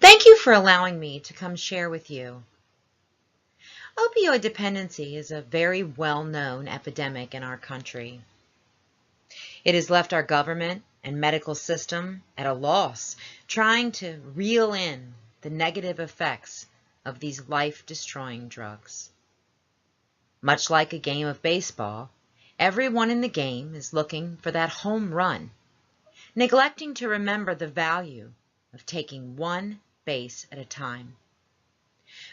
Thank you for allowing me to come share with you. Opioid dependency is a very well-known epidemic in our country. It has left our government and medical system at a loss, trying to reel in the negative effects of these life-destroying drugs. Much like a game of baseball, everyone in the game is looking for that home run, neglecting to remember the value of taking one base at a time.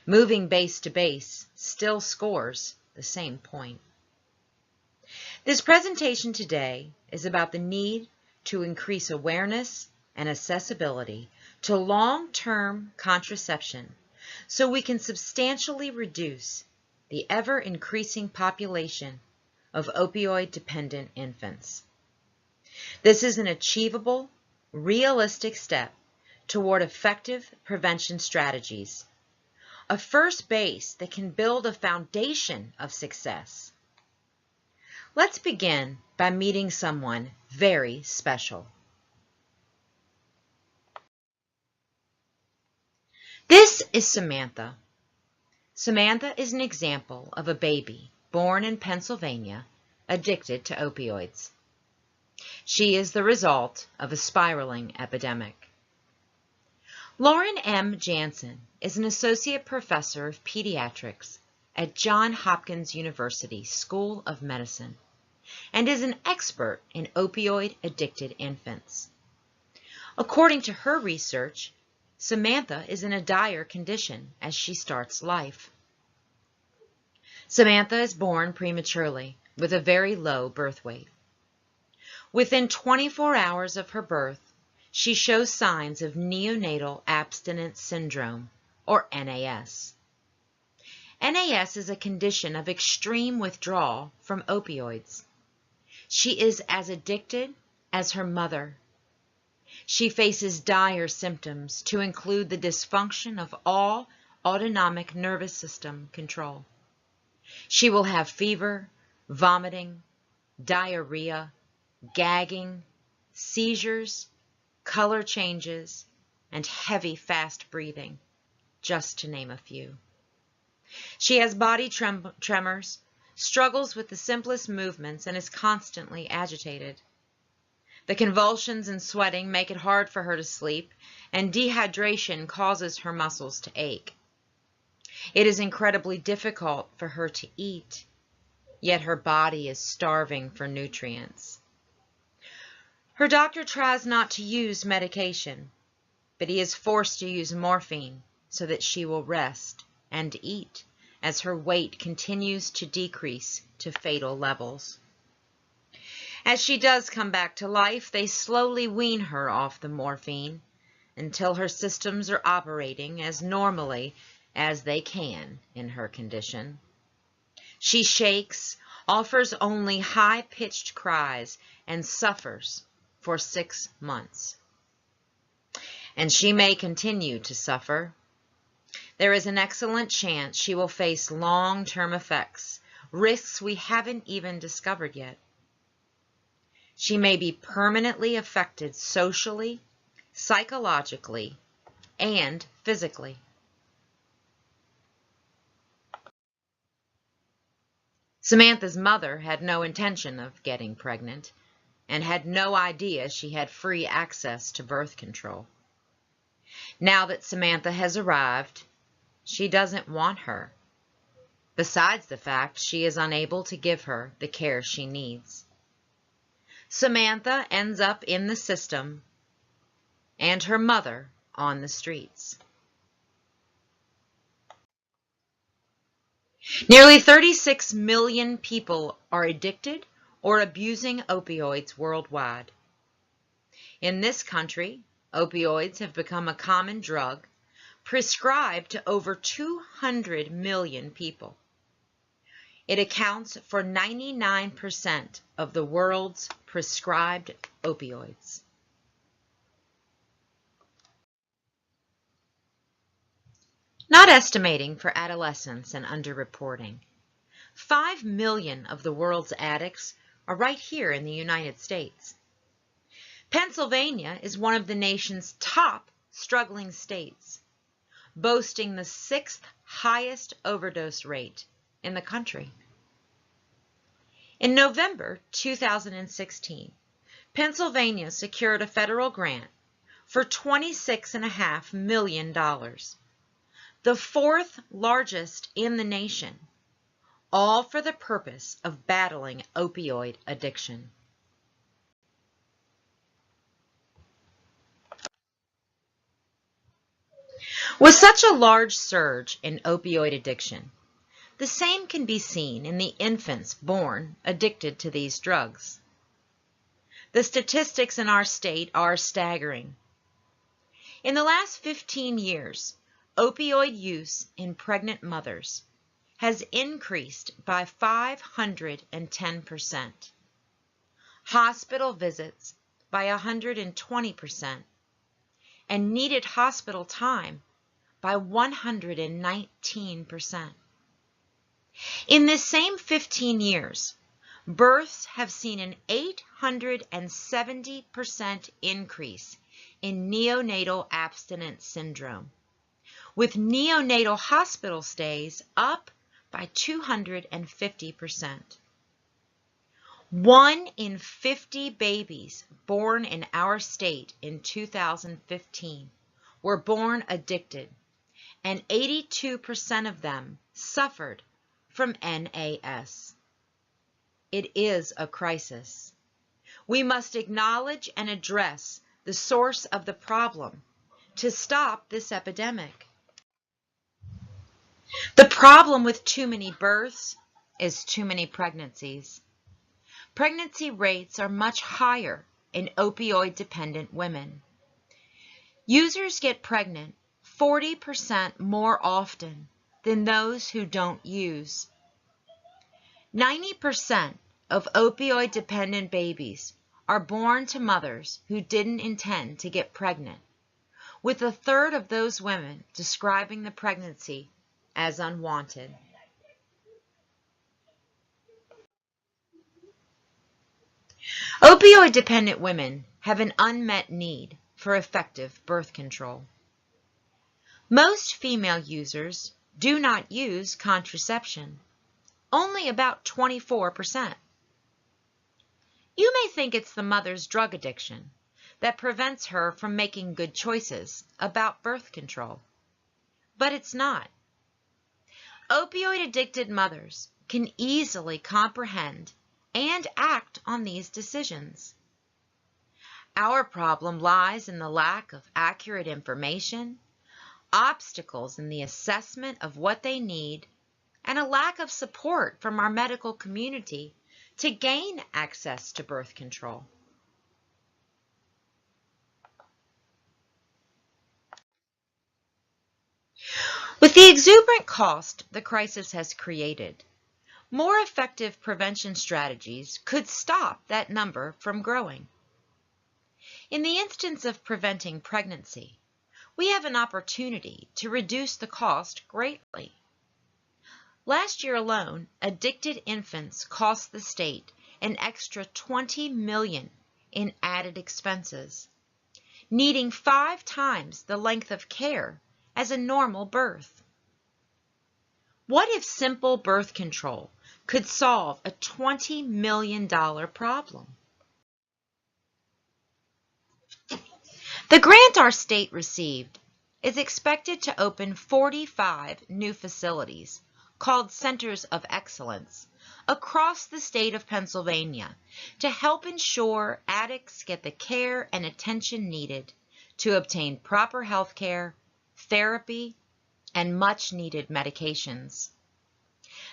Moving base to base still scores the same point. This presentation today is about the need to increase awareness and accessibility to long-term contraception so we can substantially reduce the ever-increasing population of opioid-dependent infants. This is an achievable, realistic step toward effective prevention strategies, a first base that can build a foundation of success. Let's begin by meeting someone very special. This is Samantha. Samantha is an example of a baby born in Pennsylvania addicted to opioids. She is the result of a spiraling epidemic. Lauren M. Jansen is an associate professor of pediatrics at Johns Hopkins University School of Medicine and is an expert in opioid-addicted infants. According to her research, Samantha is in a dire condition as she starts life. Samantha is born prematurely with a very low birth weight. Within 24 hours of her birth, she shows signs of neonatal abstinence syndrome, or NAS. NAS is a condition of extreme withdrawal from opioids. She is as addicted as her mother. She faces dire symptoms to include the dysfunction of all autonomic nervous system control. She will have fever, vomiting, diarrhea, gagging, seizures, color changes, and heavy, fast breathing, just to name a few. She has body tremors, struggles with the simplest movements, and is constantly agitated. The convulsions and sweating make it hard for her to sleep, and dehydration causes her muscles to ache. It is incredibly difficult for her to eat, yet her body is starving for nutrients. Her doctor tries not to use medication, but he is forced to use morphine so that she will rest and eat as her weight continues to decrease to fatal levels. As she does come back to life, they slowly wean her off the morphine until her systems are operating as normally as they can in her condition. She shakes, offers only high-pitched cries, and suffers for 6 months. And she may continue to suffer. There is an excellent chance she will face long-term effects, risks we haven't even discovered yet. She may be permanently affected socially, psychologically, and physically. Samantha's mother had no intention of getting pregnant and had no idea she had free access to birth control. Now that Samantha has arrived, she doesn't want her, besides the fact she is unable to give her the care she needs. Samantha ends up in the system and her mother on the streets. Nearly 36 million people are addicted or abusing opioids worldwide. In this country, opioids have become a common drug prescribed to over 200 million people. It accounts for 99% of the world's prescribed opioids. Not estimating for adolescents and underreporting. 5 million of the world's addicts are right here in the United States. Pennsylvania is one of the nation's top struggling states, boasting the 6th highest overdose rate in the country. In November 2016, Pennsylvania secured a federal grant for $26.5 million, the 4th largest in the nation, all for the purpose of battling opioid addiction. With such a large surge in opioid addiction, the same can be seen in the infants born addicted to these drugs. The statistics in our state are staggering. In the last 15 years, opioid use in pregnant mothers has increased by 510%, hospital visits by 120%, and needed hospital time by 119%. In this same 15 years, births have seen an 870% increase in neonatal abstinence syndrome, with neonatal hospital stays up by 250%. 1 in 50 babies born in our state in 2015 were born addicted, and 82% of them suffered from NAS. It is a crisis. We must acknowledge and address the source of the problem to stop this epidemic. The problem with too many births is too many pregnancies. Pregnancy rates are much higher in opioid-dependent women. Users get pregnant 40% more often than those who don't use. 90% of opioid-dependent babies are born to mothers who didn't intend to get pregnant, with a third of those women describing the pregnancy as unwanted. Opioid-dependent women have an unmet need for effective birth control. Most female users do not use contraception, only about 24%. You may think it's the mother's drug addiction that prevents her from making good choices about birth control, but it's not. Opioid-addicted mothers can easily comprehend and act on these decisions. Our problem lies in the lack of accurate information, obstacles in the assessment of what they need, and a lack of support from our medical community to gain access to birth control. With the exuberant cost the crisis has created, more effective prevention strategies could stop that number from growing. In the instance of preventing pregnancy, we have an opportunity to reduce the cost greatly. Last year alone, addicted infants cost the state an extra $20 million in added expenses, needing 5 times the length of care as a normal birth. What if simple birth control could solve a $20 million problem? The grant our state received is expected to open 45 new facilities called Centers of Excellence across the state of Pennsylvania to help ensure addicts get the care and attention needed to obtain proper health care, therapy, and much-needed medications.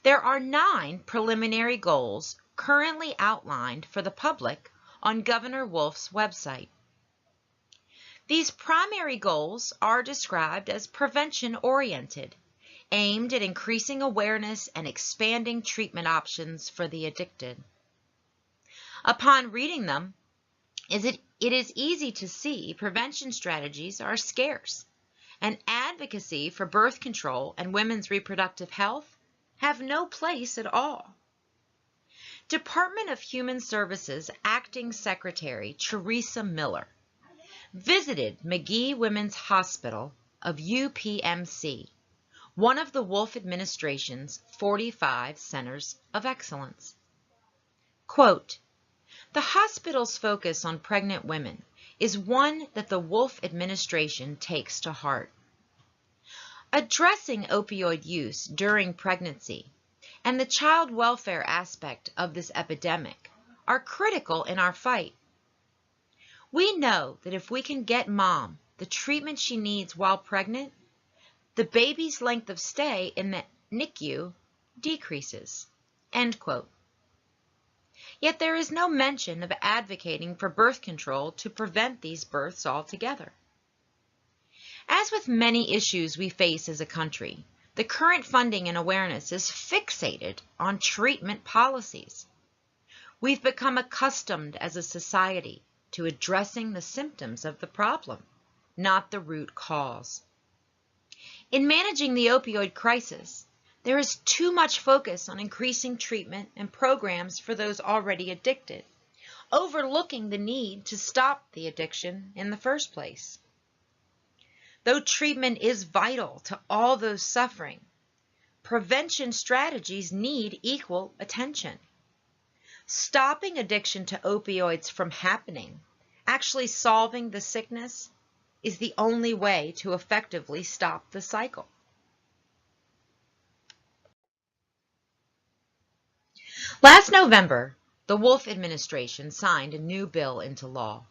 There are 9 preliminary goals currently outlined for the public on Governor Wolf's website. These primary goals are described as prevention-oriented, aimed at increasing awareness and expanding treatment options for the addicted. Upon reading them, it is easy to see prevention strategies are scarce, and advocacy for birth control and women's reproductive health have no place at all. Department of Human Services Acting Secretary Teresa Miller visited McGee Women's Hospital of UPMC, one of the Wolf administration's 45 centers of excellence. Quote, "The hospital's focus on pregnant women is one that the Wolf administration takes to heart. Addressing opioid use during pregnancy and the child welfare aspect of this epidemic are critical in our fight. We know that if we can get mom the treatment she needs while pregnant, the baby's length of stay in the NICU decreases." End quote. Yet there is no mention of advocating for birth control to prevent these births altogether. As with many issues we face as a country, the current funding and awareness is fixated on treatment policies. We've become accustomed as a society to addressing the symptoms of the problem, not the root cause. In managing the opioid crisis, there is too much focus on increasing treatment and programs for those already addicted, overlooking the need to stop the addiction in the first place. Though treatment is vital to all those suffering, prevention strategies need equal attention. Stopping addiction to opioids from happening, actually solving the sickness, is the only way to effectively stop the cycle. Last November, the Wolf administration signed a new bill into law.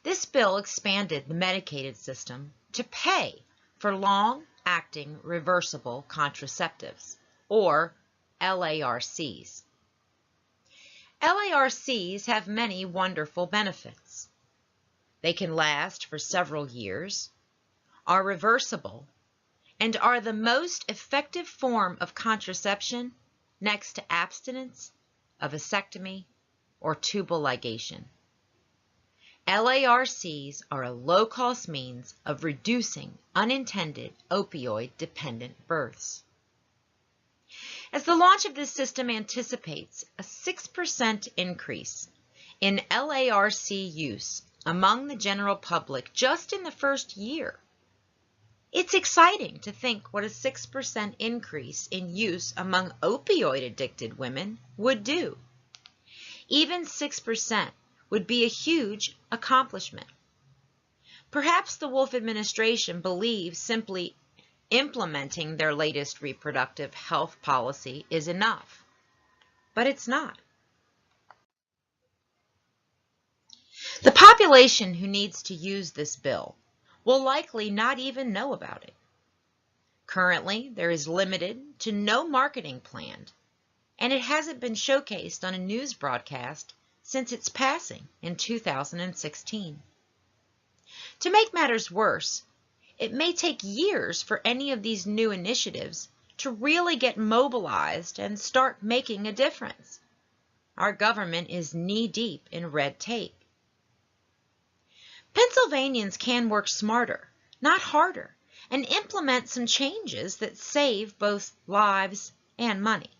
This bill expanded the Medicaid system to pay for long-acting reversible contraceptives, or LARCs. LARCs have many wonderful benefits. They can last for several years, are reversible, and are the most effective form of contraception next to abstinence, a vasectomy, or tubal ligation. LARCs are a low-cost means of reducing unintended opioid-dependent births. As the launch of this system anticipates a 6% increase in LARC use among the general public just in the first year, it's exciting to think what a 6% increase in use among opioid-addicted women would do. Even 6% would be a huge accomplishment. Perhaps the Wolf administration believes simply implementing their latest reproductive health policy is enough, but it's not. The population who needs to use this bill will likely not even know about it. Currently, there is limited to no marketing planned, and it hasn't been showcased on a news broadcast since its passing in 2016. To make matters worse, it may take years for any of these new initiatives to really get mobilized and start making a difference. Our government is knee-deep in red tape. Pennsylvanians can work smarter, not harder, and implement some changes that save both lives and money.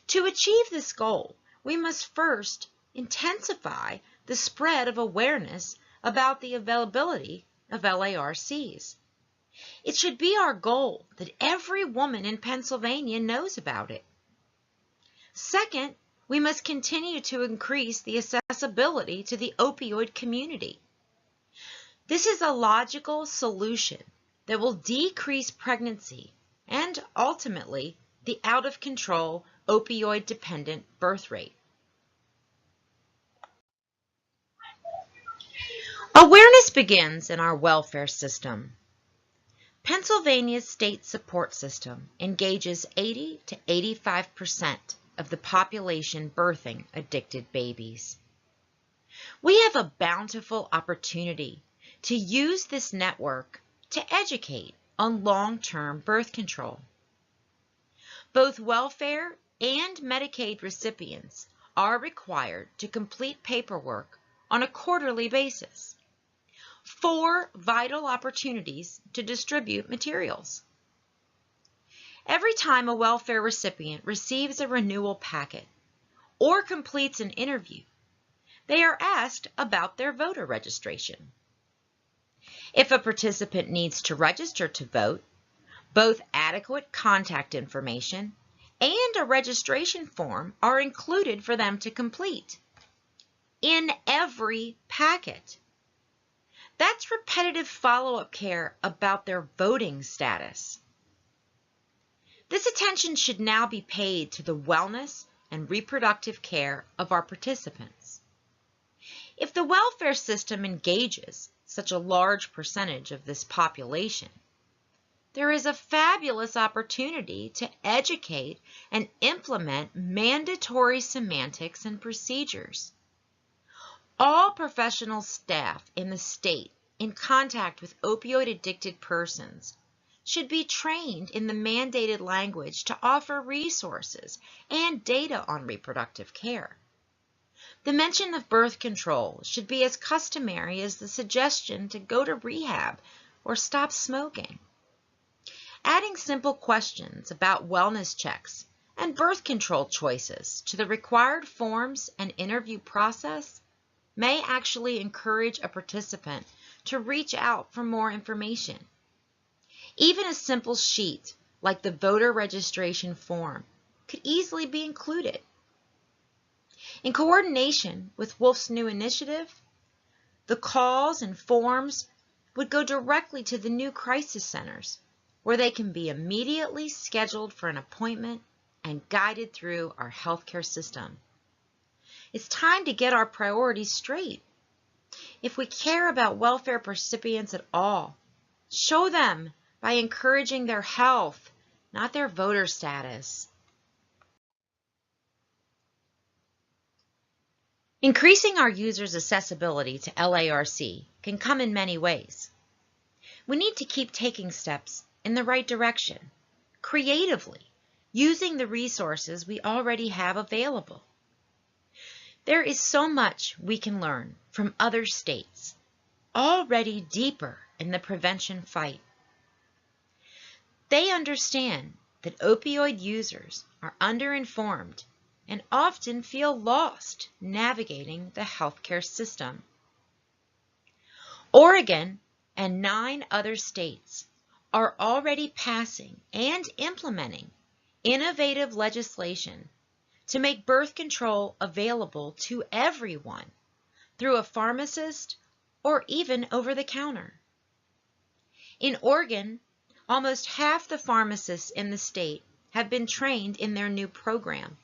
To achieve this goal, we must first intensify the spread of awareness about the availability of LARCs. It should be our goal that every woman in Pennsylvania knows about it. Second, we must continue to increase the accessibility to the opioid community. This is a logical solution that will decrease pregnancy and ultimately the out-of-control opioid-dependent birth rate. Awareness begins in our welfare system. Pennsylvania's state support system engages 80 to 85% of the population birthing addicted babies. We have a bountiful opportunity to use this network to educate on long-term birth control. Both welfare and Medicaid recipients are required to complete paperwork on a quarterly basis. 4 vital opportunities to distribute materials. Every time a welfare recipient receives a renewal packet or completes an interview, they are asked about their voter registration. If a participant needs to register to vote, both adequate contact information and a registration form are included for them to complete in every packet. That's repetitive follow-up care about their voting status. This attention should now be paid to the wellness and reproductive care of our participants. If the welfare system engages such a large percentage of this population, there is a fabulous opportunity to educate and implement mandatory semantics and procedures. All professional staff in the state in contact with opioid-addicted persons should be trained in the mandated language to offer resources and data on reproductive care. The mention of birth control should be as customary as the suggestion to go to rehab or stop smoking. Adding simple questions about wellness checks and birth control choices to the required forms and interview process may actually encourage a participant to reach out for more information. Even a simple sheet like the voter registration form could easily be included. In coordination with Wolf's new initiative, the calls and forms would go directly to the new crisis centers, where they can be immediately scheduled for an appointment and guided through our healthcare system. It's time to get our priorities straight. If we care about welfare recipients at all, show them by encouraging their health, not their voter status. Increasing our users' accessibility to LARC can come in many ways. We need to keep taking steps in the right direction, creatively, using the resources we already have available. There is so much we can learn from other states, already deeper in the prevention fight. They understand that opioid users are underinformed and often feel lost navigating the healthcare system. Oregon and 9 other states are already passing and implementing innovative legislation to make birth control available to everyone through a pharmacist or even over the counter. In Oregon, almost half the pharmacists in the state have been trained in their new program.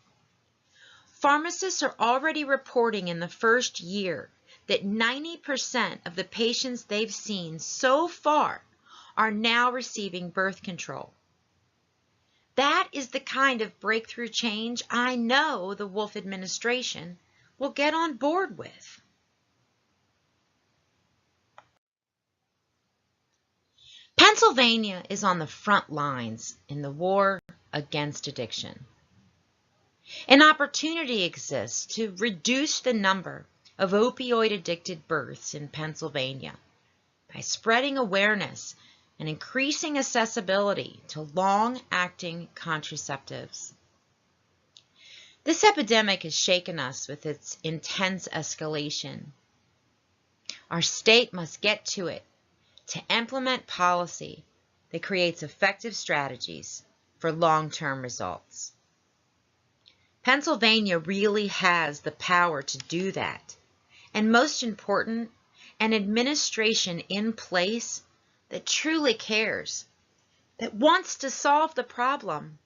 Pharmacists are already reporting in the first year that 90% of the patients they've seen so far are now receiving birth control. That is the kind of breakthrough change I know the Wolf administration will get on board with. Pennsylvania is on the front lines in the war against addiction. An opportunity exists to reduce the number of opioid-addicted births in Pennsylvania by spreading awareness and increasing accessibility to long-acting contraceptives. This epidemic has shaken us with its intense escalation. Our state must get to it to implement policy that creates effective strategies for long-term results. Pennsylvania really has the power to do that, and most important, an administration in place that truly cares, that wants to solve the problem.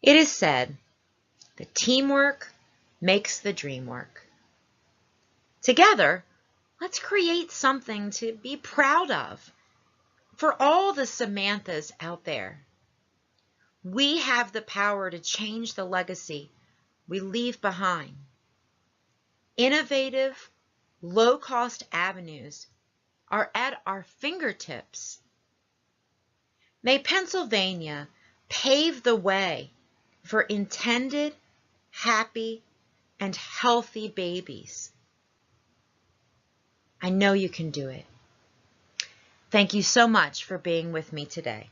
It is said that teamwork makes the dream work. Together, let's create something to be proud of for all the Samanthas out there. We have the power to change the legacy we leave behind. Innovative, low-cost avenues are at our fingertips. May Pennsylvania pave the way for intended, happy, and healthy babies. I know you can do it. Thank you so much for being with me today.